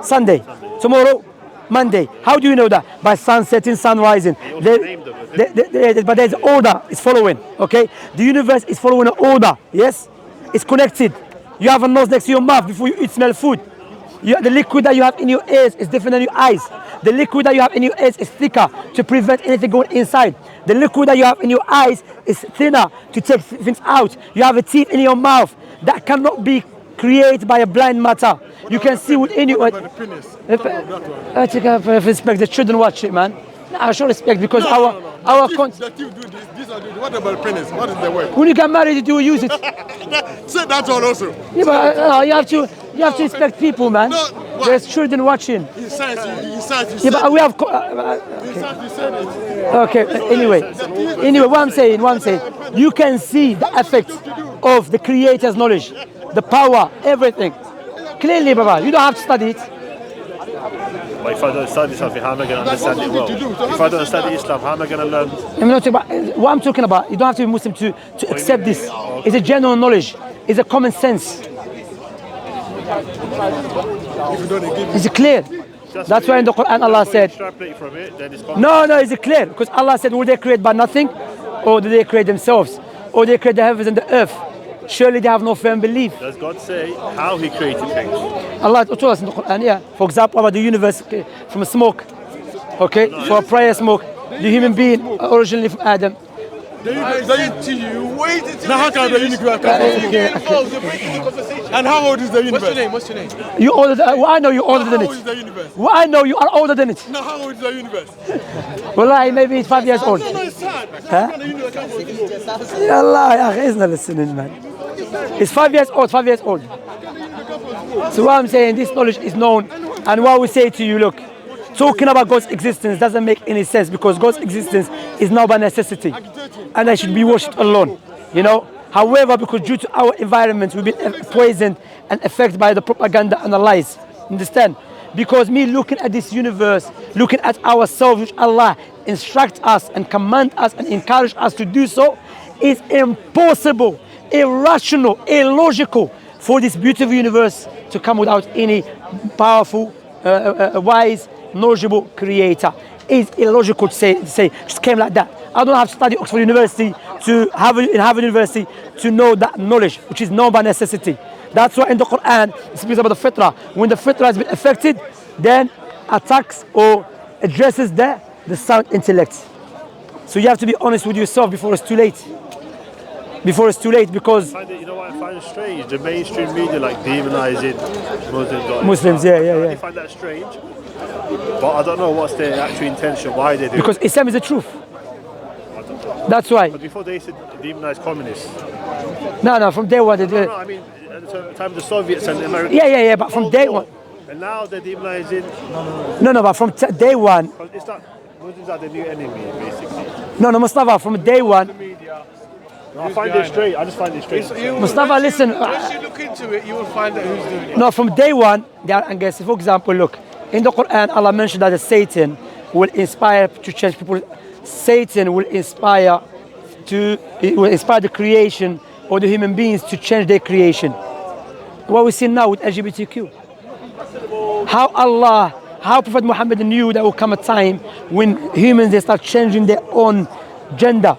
Sunday. Tomorrow, Monday. How do you know that? By sun setting, sun rising. But there's order. It's following. Okay. The universe is following an order. Yes. It's connected. You have a nose next to your mouth before you eat, smell food. The liquid that you have in your ears is different than your eyes. The liquid that you have in your ears is thicker to prevent anything going inside. The liquid that you have in your eyes is thinner to take things out. You have a teeth in your mouth that cannot be created by a blind matter. You can see within you. I take respect. The children watch it, man. I show respect because our The thief do this, these are doing. What about penis? What is the word? when you get married, you use it. Say that one also. Yeah, but you have to respect people, man. No, what? There's children watching. He says you Yeah, but we have. Okay. Anyway, what I'm saying, you can see the effect of the Creator's knowledge, the power, everything. Clearly, Baba, you don't have to study it. But if I don't study something, how am I going to understand it well? If I don't study Islam, how am I going to learn? I'm not talking about, what I'm talking about, you don't have to be Muslim to accept this. It's a general knowledge. It's a common sense. It's clear. That's why in the Quran Allah said, Extrapolate from it, then it's gone. no, it's clear. Because Allah said, will they create by nothing? Or do they create themselves? Or they create the heavens and the earth? Surely they have no firm belief. Does God say how He created things? Allah told us in the Quran, yeah. For example, about the universe from smoke. Okay? For a prior smoke. The human being originally from Adam. Now how can the universe And how old is the universe? What's your name? You older than, well, I know you're older than How old is it. the universe? Well, I know you are older than it. Now how old is the universe? Wallahi, maybe it's 5 years old. No, it's sad. Huh? How can the universe come old? Ya Allah, ya akhi, isn't listening, man. It's 5 years old, 5 years old. So what I'm saying, this knowledge is known. And what we say to you, look, talking about God's existence doesn't make any sense because God's existence is now by necessity. And I should be worshipped alone, you know. However, because due to our environment, we've been poisoned and affected by the propaganda and the lies. Understand? Because me looking at this universe, looking at ourselves, which Allah instruct us and command us and encourage us to do so, is impossible, irrational, illogical for this beautiful universe to come without any powerful, wise, knowledgeable creator. It's illogical to say just came like that. I don't have to study Oxford University to Harvard University to know that knowledge, which is known by necessity. That's why in the Quran it speaks about the fitrah. When the fitrah has been affected, then attacks or addresses the sound intellect. So you have to be honest with yourself before it's too late. before it's too late, because You know what I find strange? The mainstream media like demonizing Muslims. Muslims, I find that strange. But I don't know what's their actual intention, why they do it. Because Islam is the truth. That's why. But before they used to demonize communists. No, from day one. No, I mean, at the time of the Soviets and the Americans. Yeah, but from day one. And now they're demonizing. No, but from day one. It's not, Muslims are the new enemy, basically. No, Mustafa, from day one. No, I find it straight. I just find it straight. Mustafa, listen. Once you look into it, you will find out who's doing it. No, from day one, they are against. For example, look, in the Quran, Allah mentioned that Satan will inspire to change people. Satan will inspire the creation or the human beings to change their creation. What we see now with LGBTQ. How Prophet Muhammad knew there will come a time when humans, they start changing their own gender.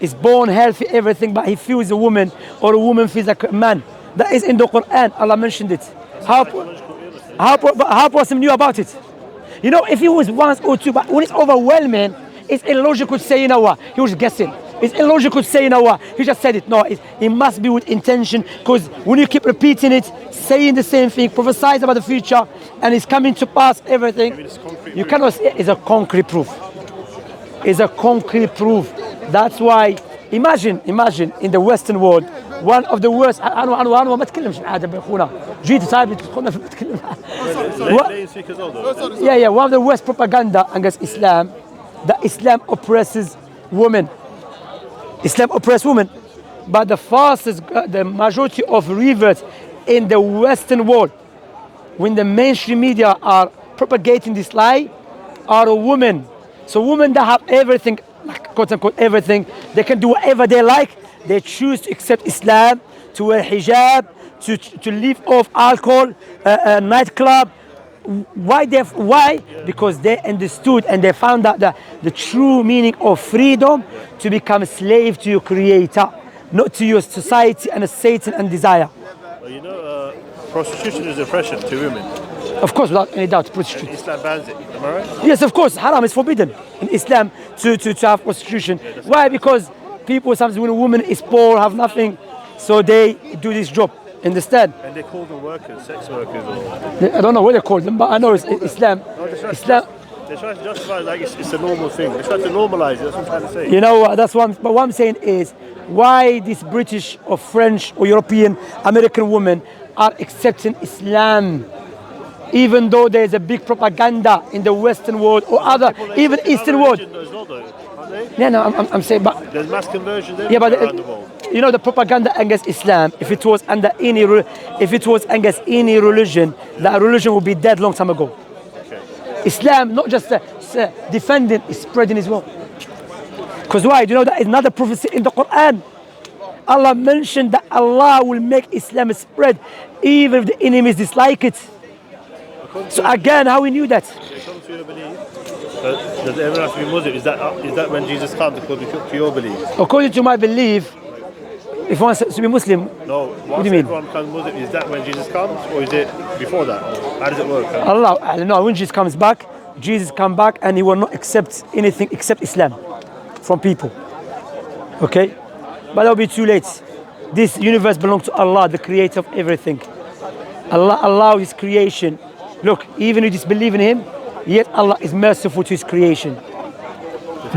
Is born healthy, everything, but he feels a woman, or a woman feels like a man. That is in the Quran. Allah mentioned it. How person knew about it? You know, if it was once or two, but when it's overwhelming, it's illogical to say, you know what, he was guessing. It's illogical to say, you know what, he just said it. No, it must be with intention, because when you keep repeating it, saying the same thing, prophesize about the future, and it's coming to pass, everything, you cannot say it's a concrete proof. It's a concrete proof. That's why, imagine in the Western world, one of the worst. أنا ما بتكلمش بهذا بأخونا. جيت صار بتدخلنا في بتكلم. Yeah. One of the worst propaganda against Islam, that Islam oppresses women. Islam oppresses women, but the majority of reverts in the Western world, when the mainstream media are propagating this lie, are a woman. So women that have everything, like quote unquote everything, they can do whatever they like. They choose to accept Islam, to wear hijab, to live off alcohol, nightclub. Why? Because they understood and they found out the true meaning of freedom, to become a slave to your creator, not to your society and Satan and desire. Well, you know, prostitution is oppression to women. Of course, without any doubt, prostitution. And Islam bans it, am I right? Yes, of course, haram is forbidden in Islam to have prostitution. Why? Because people, sometimes when a woman is poor, have nothing, so they do this job. Understand? And they call them workers, sex workers, or I don't know what they call them, but I know it's Islam. Islam. They try to justify it like it's a normal thing. They try to normalize it. That's what I'm trying to say. You know, but what I'm saying is, why these British or French or European, American women are accepting Islam, even though there's a big propaganda in the Western world or even Eastern world. Yeah, no, I'm saying, but there's mass conversion around the world. You know, the propaganda against Islam, if it was against any religion, that religion would be dead long time ago. Okay. Islam, not just defending, is spreading as well. Because why? Do you know that is another prophecy in the Quran? Allah mentioned that Allah will make Islam spread even if the enemies dislike it. So again, how we knew that? Does everyone have to be Muslim? Is that when Jesus comes according to your belief? According to my belief, if one wants to be Muslim, no. What do you mean? Everyone becomes Muslim, is that when Jesus comes, or is it before that? How does it work? Allah, I don't know. When Jesus comes back, Jesus come back and he will not accept anything except Islam from people. Okay? But that will be too late. This universe belongs to Allah, the creator of everything. Allah allows his creation. Look, even if you disbelieve in him, yet Allah is merciful to his creation.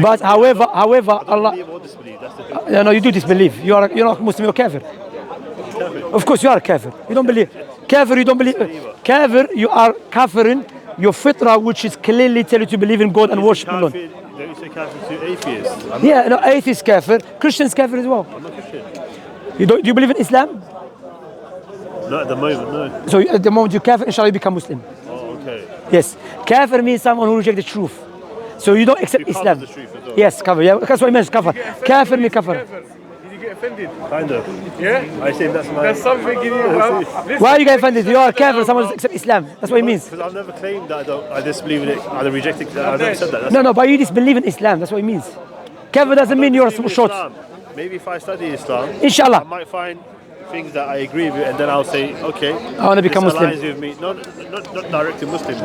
But however, Allah. No, you do disbelieve. You're not Muslim, you're kafir. Of course, you are a kafir. You don't believe. Kafir, you don't believe. Kafir, you are kafirin, your fitra, which is clearly tell you to believe in God and worship alone. Don't you say kafir to atheists? Yeah, no, atheists kafir, Christians kafir as well. I'm not Christian. Do you believe in Islam? Not at the moment, no. So at the moment you kafir, inshallah you become Muslim. Oh, okay. Yes, kafir means someone who rejects the truth. So you don't accept Islam. The truth as well. Yes, kafir. Yeah, that's what I meant. Kafir. Kafir means kafir. Did you get offended? Kind of. Yeah? I say that's my... There's something in you, bro. Why are you getting offended? You are kafir, someone who accepts Islam. That's what it means. Because I've never claimed that I disbelieve in it, I reject it. I've never said that. No, but you disbelieve in Islam. That's what it means. Kafir doesn't mean you're short. Maybe if I study Islam, Inshallah. I might find things that I agree with, and then I'll say, okay, I want to become this Muslim. aligns with me. Not directly Muslim.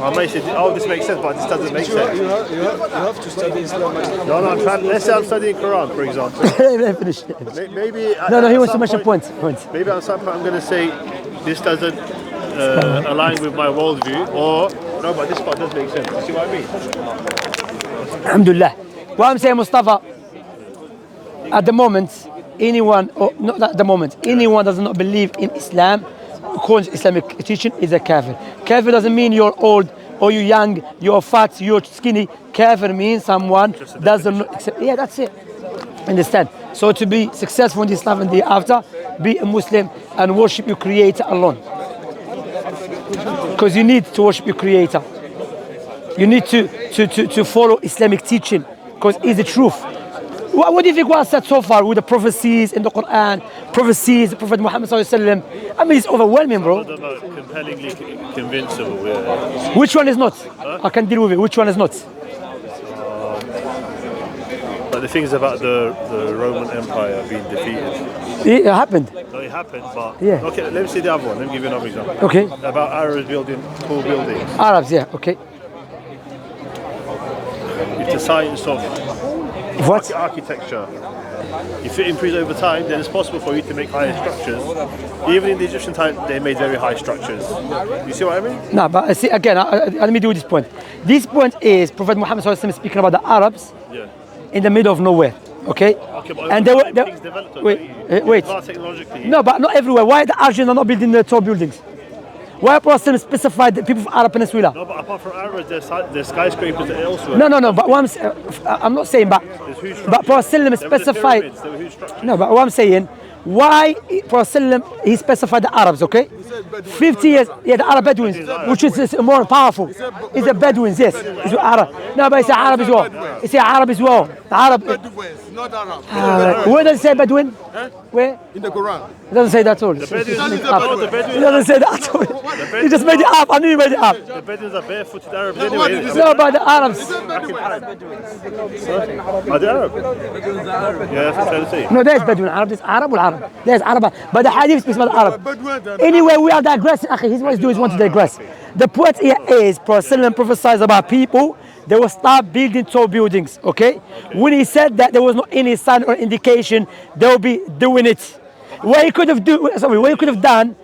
I may say, oh, this makes sense, but this doesn't make sense. You have to study Islam. No, I'm trying. Let's say I'm studying Quran, for example. Finish. Maybe. No, he wants to mention points. Maybe at some point I'm going to say this doesn't align with my worldview, or no, but this part does make sense. You see what I mean? Alhamdulillah. What I'm saying, Mustafa, at the moment, anyone, or not at the moment, anyone does not believe in Islam, according to Islamic teaching, is a kafir. Kafir doesn't mean you're old, or you're young, you're fat, you're skinny. Kafir means someone doesn't accept. Yeah, that's it. Understand? So to be successful in Islam and the after, be a Muslim and worship your Creator alone. Because you need to worship your Creator. You need to follow Islamic teaching, because it's the truth. What do you think was said so far with the prophecies in the Quran, prophecies, the Prophet Muhammad ﷺ? I mean, it's overwhelming, bro. Compellingly convincible. Yeah. Which one is not? I can deal with it. Which one is not? But the things about the Roman Empire being defeated. It happened. No, it happened, but Yeah. okay. Let me see the other one. Let me give you another example. Okay. About Arabs building tall buildings. Arabs, yeah. Okay. It's the science of What? architecture. If it improves over time, then it's possible for you to make higher structures. Even in the Egyptian time, they made very high structures. You see what I mean? No, but see again. Let me do this point. This point is Prophet Muhammad ﷺ speaking about the Arabs in the middle of nowhere. Okay. Okay, but And things developed. wait. Not technologically. No, but not everywhere. Why the Arabs are not building the tall buildings? Why Prophet specified the people of Arab Peninsula? No, but apart from Arabs, there's skyscrapers elsewhere. No. But what I'm not saying, but Prophet specified. There were huge structures. No, but what I'm saying, why Prophet he specified the Arabs, okay? 50 years, yeah, the Arab Bedouins, which is more powerful. It's the Bedouins, yes. It's Arab. No, but it's Arab as well. It's Arab as well. The Arab. Bedouins, not Arab. Where does it say Bedouin? Where? In the Quran. It doesn't say that at all. It doesn't say that at all. You just made it up. I knew you made it up. The Bedouins are barefooted Arabs anyway. No, but the Arabs. Are they Arab? Yeah, that's what I'm trying to say. No, there's Bedouin Arab. There's Arab or Arab. There's Arab. But the Hadith speaks about Arab. Anyway, we are digressing. He's what he's doing is want to digress. The point here is Prophet prophesies about people. They will start building tall buildings. Okay? When he said that there was not any sign or indication, they will be doing it. What he could have done,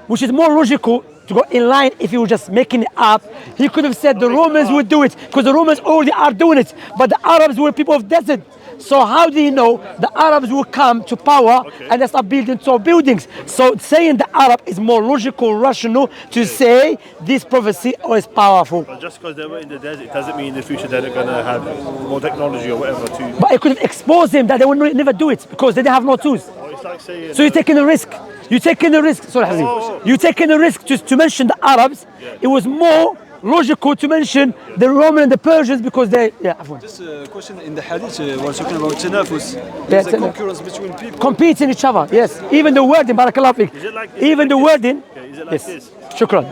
which is more logical to go in line if he was just making it up, he could have said the Romans would do it, because the Romans already are doing it, but the Arabs were people of desert. So how do you know the Arabs will come to power and they start building tall buildings? So saying the Arab is more logical, rational to say this prophecy is powerful. But just because they were in the desert, it doesn't mean in the future they're going to have more technology or whatever to... But it could have exposed them that they would never do it because they didn't have no tools. It's like saying... So you're taking a risk. You're taking a risk. Sorry, Hazim. You're taking a risk to mention the Arabs. It was more logical to mention the Roman and the Persians because they... Yeah, This question in the hadith, we're talking about tanafus. There's a concurrence between people. Competing each other, yes. Even the wording, barakallahu fiqh. Even the wording... Is it like Yes. this? Shukran.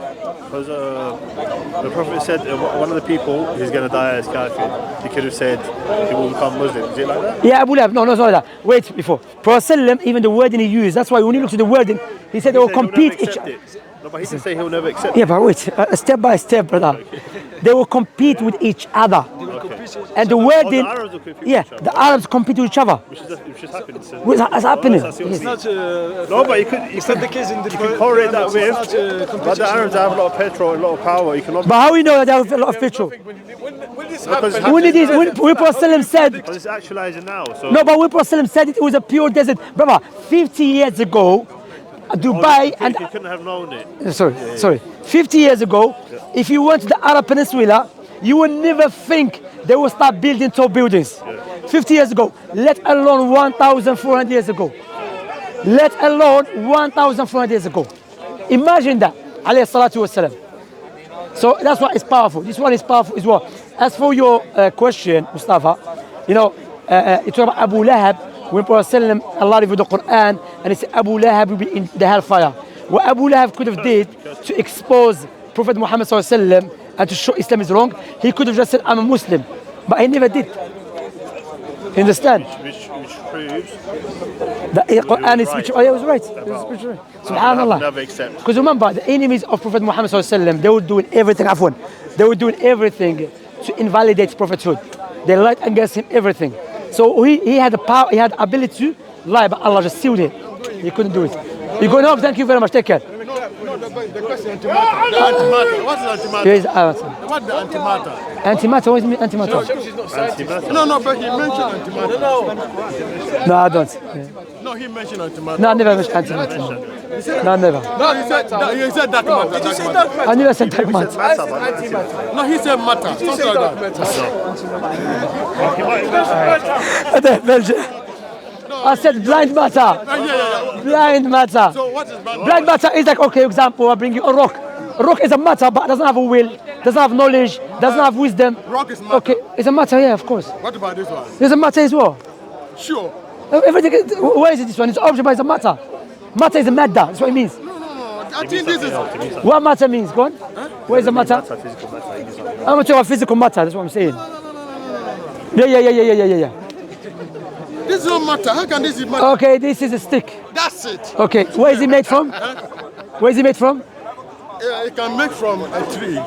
Because the Prophet said one of the people is going to die as kafir. He could have said he will become Muslim. Is it like that? Yeah, Abu Lahab. No, it's not like that. Wait, before. Prophet even the wording he used, that's why when you look to the wording, he said they will compete each other. No, but he didn't say he will never accept it. Yeah, but wait, step by step, brother. They will compete with each other. And the wording, the Arabs will compete with yeah, each other. the Arabs compete with each other. Which is happening. So. What's happening? It's not, No, but you could not the case in the correlate that with. But the Arabs have a lot of petrol, a lot of power. Economic. But how we know that they have a lot of petrol? When this Because happened, When Prophet said, Because it's actualizing now. So. no, but when Prophet said it was a pure desert. Brother, 50 years ago, Dubai and... You couldn't have known it. Sorry. 50 years ago, if you went to the Arab Peninsula, you would never think they will start building tall buildings. 50 years ago, let alone 1,400 years ago. Let alone 1,400 years ago. Imagine that. Alayhi salatu wasalam. So that's why it's powerful. This one is powerful as well. As for your question, Mustafa, you know, you talk about Abu Lahab. When Prophet Allah revealed the Quran and he said Abu Lahab will be in the hellfire. What Abu Lahab could have did to expose Prophet Muhammad sallallahu and to show Islam is wrong, he could have just said I'm a Muslim, but he never did. You understand? Which proves The Quran is spiritual. Oh, yeah, I was right. Subhanallah. Never accept. Because remember, the enemies of Prophet Muhammad ﷺ, they were doing everything, they were doing everything to invalidate prophethood. They lied against him, everything. So he had the power, he had the ability to lie, but Allah just sealed it. He couldn't do it. You're going home, thank you very much, take care. The question antimatter. The antimatter. What's the antimatter? Here is What's the antimatter? antimatter, what is antimatter? No, but he mentioned antimatter. No, I don't. No, he mentioned antimatter. No, I never mentioned antimatter. No, never. No, he said dark matter. Did you say dark matter? I never said dark matter. No, he said matter. Something like that. I said blind matter. Yeah. Blind matter. So what is blind matter? Blind matter is like, okay, example, I bring you a rock. A rock is a matter, but doesn't have a will, doesn't have knowledge, doesn't have wisdom. Rock is matter. Okay, it's a matter, yeah, of course. What about this one? There's a matter as well. Sure. Everything, where is it this one? It's an object, but it's a matter. Matter is a matter, that's what it means. No. I think this is. What matter means, go on. Where is the matter? I'm talking about physical matter, that's what I'm saying. Yeah. This don't matter. How can this be matter? Okay, this is a stick. That's it. Okay, where is it made from? Where is it made from? It can make from a tree.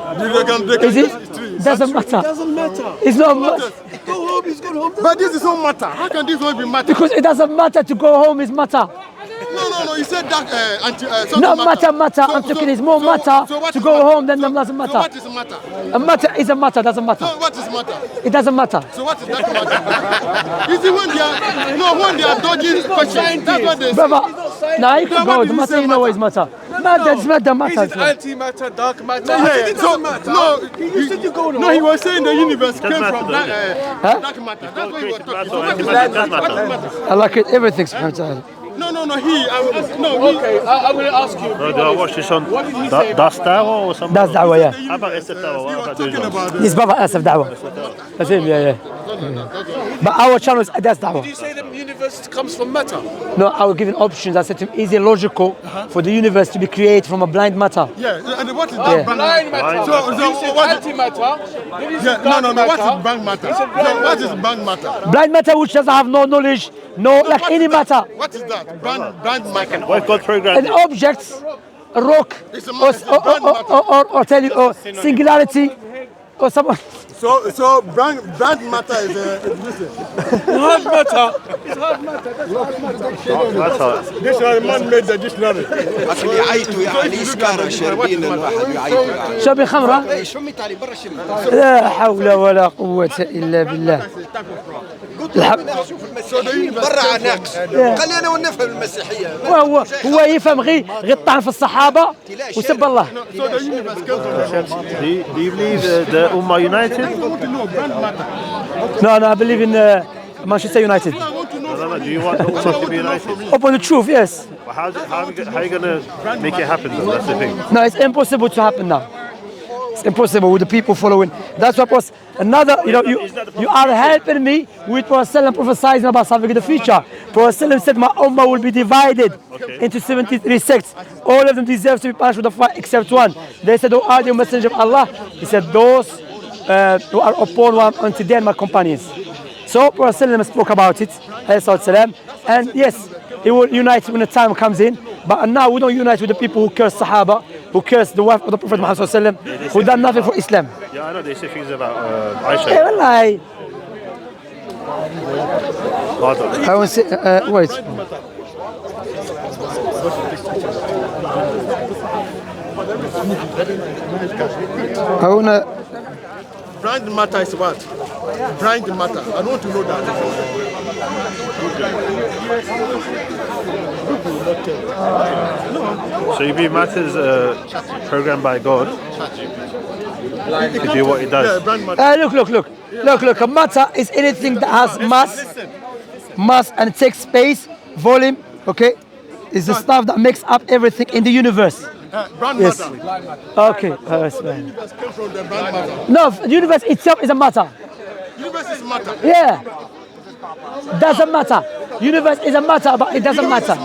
Is it? Doesn't matter. Doesn't matter. It's not matter. Go home, he's going home. But this is not matter. How can this one be matter? Because it doesn't matter to go home is matter. No. You said that Not matter. I'm talking it's more matter to go home than doesn't matter. So what is matter? A matter is a matter, doesn't matter. So what is matter? It doesn't matter. So what is that matter? Is it when they are dodging questions? That's what they say. Brother, now you can go. The matter, you know what is matter. Matter, it's matter. Is it anti-matter, dark matter? Yeah. So, no, he was saying the universe came from dark matter. That's what he was talking about. I like it, everything, subhanahu wa ta'ala. No, Okay, I'm going to ask you. Bro, do I watch this on Das Dawah or something? That's da'wah, yeah. How about Asif Dawah? What about those ones? His brother Asif da'wah. That's him, yeah. But our channel is that's da'wah. Did you say the universe comes from matter? No, I was giving options. I said to him, is it logical for the universe to be created from a blind matter? Yeah, and what is that? Blind matter. So you said what is anti-matter. no. What is blank matter? So what is blank matter? Blind matter which doesn't have no knowledge, no like any matter. What is that? Blank matter. What God programmed An object, a rock, It's a matter. or tell you, or singularity, or someone. So blank matter is Hard matter. That's hard. this one man made the dictionary. اصل يعيطوا يعني سكارى شاربين الواحد يعيطوا شرب خمرة؟ يعني شميت علي برا شميت لا حول ولا قوة إلا بالله. قلت له انا اشوف المسيحيين برا ناقص قال لي انا ونفهم المسيحيه هو يفهم غير الطعن في الصحابة وسب الله. So the universe came from Do you believe the Ummah united? No, I believe in Manchester United. No. Do you want the Ummah to be united? Upon the truth, yes. But how are you going to make it happen though? That's the thing. No, it's impossible to happen now. It's impossible with the people following. That's what was another, you are helping me with Prophet prophesying about something in the future. Prophet said my ummah will be divided into 73 sects. All of them deserve to be punished with the fire except one. They said, "Oh, are the messenger of Allah?" He said, "Those who are upon one unto them, my companions." So Prophet spoke about it, and yes, he will unite when the time comes in. But now we don't unite with the people who curse Sahaba, who curse the wife of the Prophet Muhammad who done nothing for Islam. Yeah, I know they say things about Aisha. Yeah, wallahi. Pardon. I want to say, wait. I want to... blind matter is what? Blind matter. I want to know that. So you believe matters programmed by God to do what it does? Yeah, blind matter. Look. A matter is anything that has mass and it takes space, volume, okay? It's the stuff that makes up everything in the universe. Blind Yes. matter. Okay. Universe came from the blind matter. No, the universe itself is a matter. Universe is matter. Yeah. Doesn't matter. Universe is a matter, but it doesn't matter.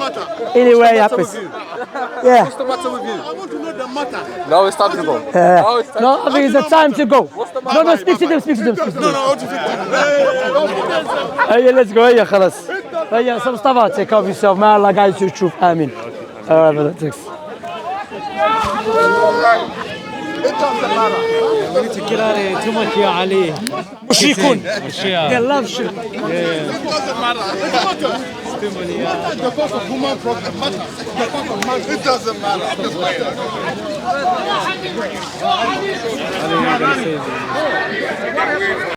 Anyway, it happens. Yeah. What's the matter with you? I want to know the matter. Now it's time to go. No, I think it's the time to go. No, speak to them. No, I want to Hey, let's go. Yeah, خلاص. But yeah, so Mustafa, take care of yourself. May Allah guide you to truth. Amin. All right, brother. Thanks. We need to get out of here. Too much, ya Ali. Mushrikun. They love shirk. It doesn't matter. The cause of human problem matters. The cause of man, it doesn't matter. I'm just playing.